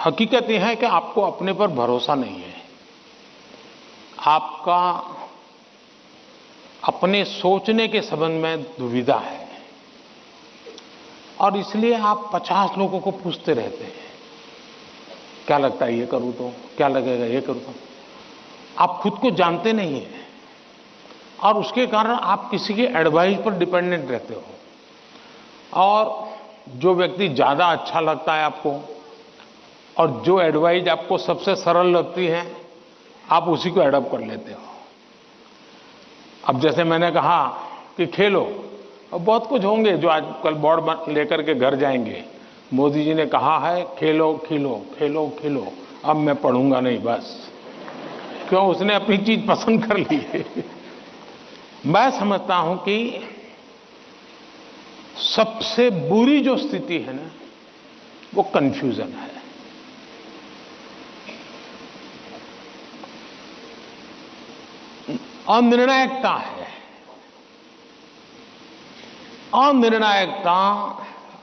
हकीकत यह है कि आपको अपने पर भरोसा नहीं है, आपका अपने सोचने के संबंध में दुविधा है और इसलिए आप 50 लोगों को पूछते रहते हैं, क्या लगता है ये करूं तो, क्या लगेगा ये करूं तो। आप खुद को जानते नहीं हैं और उसके कारण आप किसी के एडवाइस पर डिपेंडेंट रहते हो और जो व्यक्ति ज़्यादा अच्छा लगता है आपको और जो एडवाइस आपको सबसे सरल लगती है आप उसी को एडॉप्ट कर लेते हो। अब जैसे मैंने कहा कि खेलो, अब बहुत कुछ होंगे जो आजकल बोर्ड लेकर के घर जाएंगे, मोदी जी ने कहा है खेलो खिलो खेलो खिलो, अब मैं पढ़ूंगा नहीं बस, क्यों, उसने अपनी चीज पसंद कर ली है। मैं समझता हूं कि सबसे बुरी जो स्थिति है ना वो कंफ्यूजन है। अनिर्णायकता है। अनिर्णायकता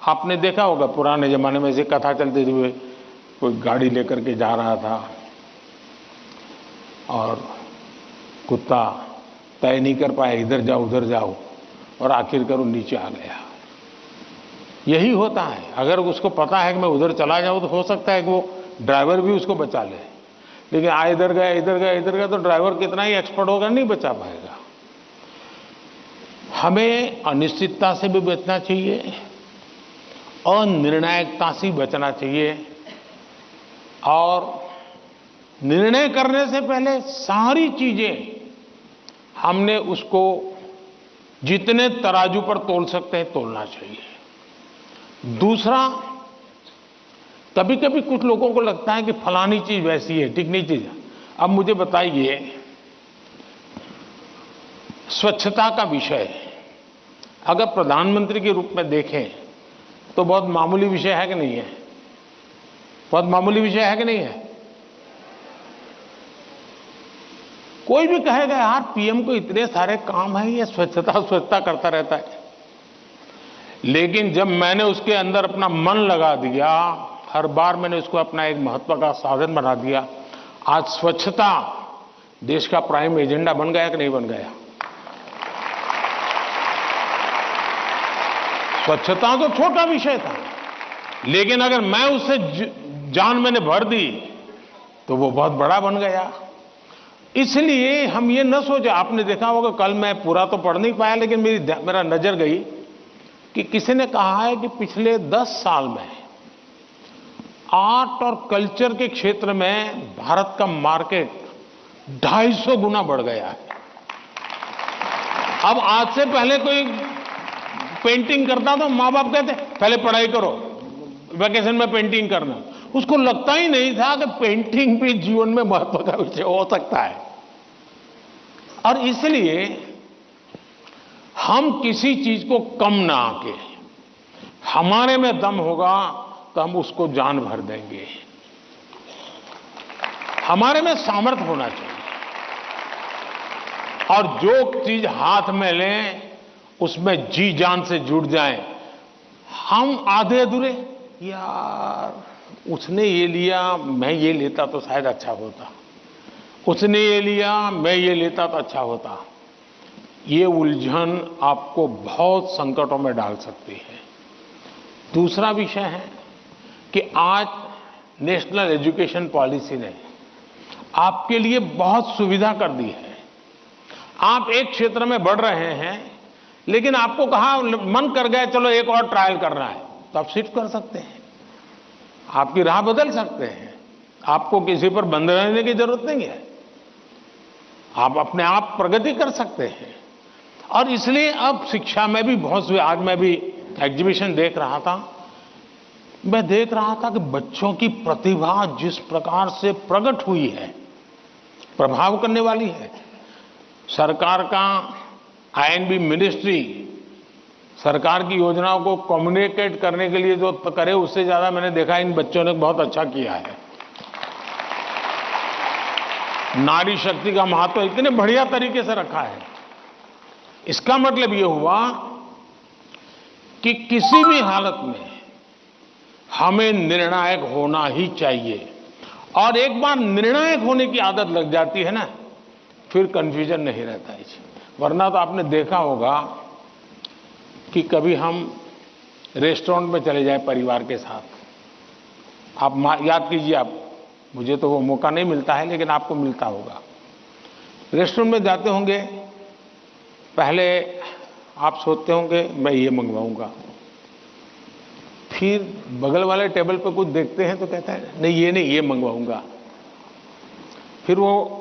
आपने देखा होगा, पुराने जमाने में ऐसी कथा चलती थी, कोई गाड़ी लेकर के जा रहा था और कुत्ता तय नहीं कर पाया, इधर जाओ उधर जाओ, और आखिरकार वो नीचे आ गया। यही होता है, अगर उसको पता है कि मैं उधर चला जाऊं तो हो सकता है कि वो ड्राइवर भी उसको बचा ले, लेकिन इधर गया इधर गया इधर गया तो ड्राइवर कितना ही एक्सपर्ट होगा नहीं बचा पाएगा। हमें अनिश्चितता से भी बचना चाहिए, अनिर्णायकता से बचना चाहिए और निर्णय करने से पहले सारी चीजें हमने उसको जितने तराजू पर तोल सकते हैं तोलना चाहिए। दूसरा, कभी कभी कुछ लोगों को लगता है कि फलानी चीज वैसी है, टिकनी चीज। अब मुझे बताइए, स्वच्छता का विषय अगर प्रधानमंत्री के रूप में देखें तो बहुत मामूली विषय है कि नहीं है? बहुत मामूली विषय है कि नहीं है? कोई भी कहेगा यार पीएम को इतने सारे काम है, ये स्वच्छता स्वच्छता करता रहता है। लेकिन जब मैंने उसके अंदर अपना मन लगा दिया, हर बार मैंने उसको अपना एक महत्व का साधन बना दिया, आज स्वच्छता देश का प्राइम एजेंडा बन गया कि नहीं बन गया? स्वच्छता तो छोटा विषय था, लेकिन अगर मैं उससे जान मैंने भर दी तो वो बहुत बड़ा बन गया। इसलिए हम ये न सोचे, आपने देखा होगा, कल मैं पूरा तो पढ़ नहीं पाया लेकिन मेरा नजर गई कि किसी ने कहा है कि पिछले 10 साल में आर्ट और कल्चर के क्षेत्र में भारत का मार्केट 250 गुना बढ़ गया है। अब आज से पहले कोई पेंटिंग करता तो माँ बाप कहते पहले पढ़ाई करो, वैकेशन में पेंटिंग करना। उसको लगता ही नहीं था कि पेंटिंग भी जीवन में महत्व का विषय हो सकता है। और इसलिए हम किसी चीज को कम ना आके, हमारे में दम होगा तो हम उसको जान भर देंगे। हमारे में सामर्थ्य होना चाहिए और जो चीज हाथ में लें उसमें जी जान से जुड़ जाएं। हम आधे अधूरे, यार उसने ये लिया मैं ये लेता तो शायद अच्छा होता, उसने ये लिया मैं ये लेता तो अच्छा होता, ये उलझन आपको बहुत संकटों में डाल सकती है। दूसरा विषय है कि आज नेशनल एजुकेशन पॉलिसी ने आपके लिए बहुत सुविधा कर दी है। आप एक क्षेत्र में बढ़ रहे हैं लेकिन आपको कहा मन कर गया चलो एक और ट्रायल करना है तो आप शिफ्ट कर सकते हैं, आपकी राह बदल सकते हैं, आपको किसी पर बंधे रहने की जरूरत नहीं है, आप अपने आप प्रगति कर सकते हैं। और इसलिए अब शिक्षा में भी बहुत, आज मैं भी एग्जीबिशन देख रहा था, मैं देख रहा था कि बच्चों की प्रतिभा जिस प्रकार से प्रकट हुई है प्रभाव करने वाली है। सरकार का आईएनबी मिनिस्ट्री सरकार की योजनाओं को कम्युनिकेट करने के लिए जो करे उससे ज्यादा मैंने देखा इन बच्चों ने बहुत अच्छा किया है। नारी शक्ति का महत्व इतने बढ़िया तरीके से रखा है। इसका मतलब यह हुआ कि किसी भी हालत में हमें निर्णायक होना ही चाहिए। और एक बार निर्णायक होने की आदत लग जाती है ना, फिर कंफ्यूजन नहीं रहता है। वरना तो आपने देखा होगा कि कभी हम रेस्टोरेंट में चले जाए परिवार के साथ, आप याद कीजिए, आप, मुझे तो वो मौका नहीं मिलता है लेकिन आपको मिलता होगा। रेस्टोरेंट में जाते होंगे, पहले आप सोचते होंगे मैं ये मंगवाऊंगा, फिर बगल वाले टेबल पर कुछ देखते हैं तो कहता है नहीं ये मंगवाऊंगा। फिर वो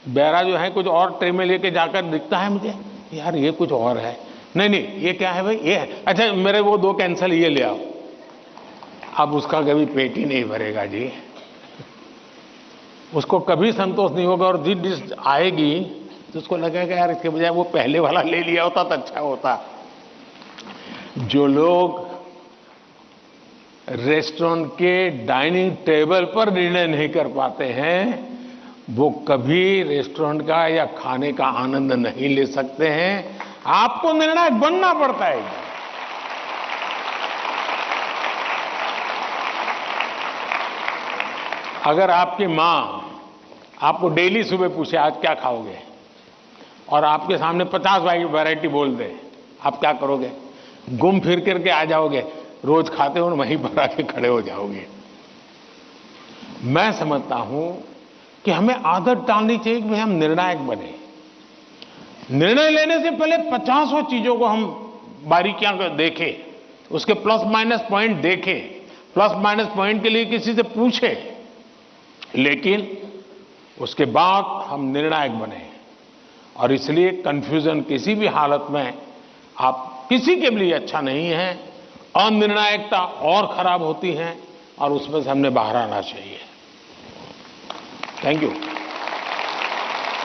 बैरा जो है कुछ और ट्रे में लेके जाकर दिखता है मुझे, यार ये कुछ और है, नहीं ये क्या है भाई, ये है, अच्छा मेरे वो 2 कैंसल, ये ले आओ। अब उसका कभी पेट ही नहीं भरेगा जी, उसको कभी संतोष नहीं होगा। और जिस डिश आएगी तो उसको लगेगा यार इसके बजाय वो पहले वाला ले लिया होता तो अच्छा होता। जो लोग रेस्टोरेंट के डाइनिंग टेबल पर निर्णय नहीं कर पाते हैं, वो कभी रेस्टोरेंट का या खाने का आनंद नहीं ले सकते हैं। आपको निर्णायक बनना पड़ता है। अगर आपकी मां आपको डेली सुबह पूछे आज क्या खाओगे, और आपके सामने 50 वैरायटी बोल दे, आप क्या करोगे? घूम फिर करके आ जाओगे, रोज खाते हो वहीं पर आके खड़े हो जाओगे। मैं समझता हूं कि हमें आदत डालनी चाहिए कि भाई हम निर्णायक बने। निर्णय लेने से पहले 50 चीजों को हम बारीकियां देखें, उसके प्लस माइनस पॉइंट देखें, प्लस माइनस पॉइंट के लिए किसी से पूछें, लेकिन उसके बाद हम निर्णायक बने। और इसलिए कंफ्यूजन किसी भी हालत में आप किसी के लिए अच्छा नहीं है। अनिर्णायकता और खराब होती है और उसमें से हमने बाहर आना चाहिए। Thank you.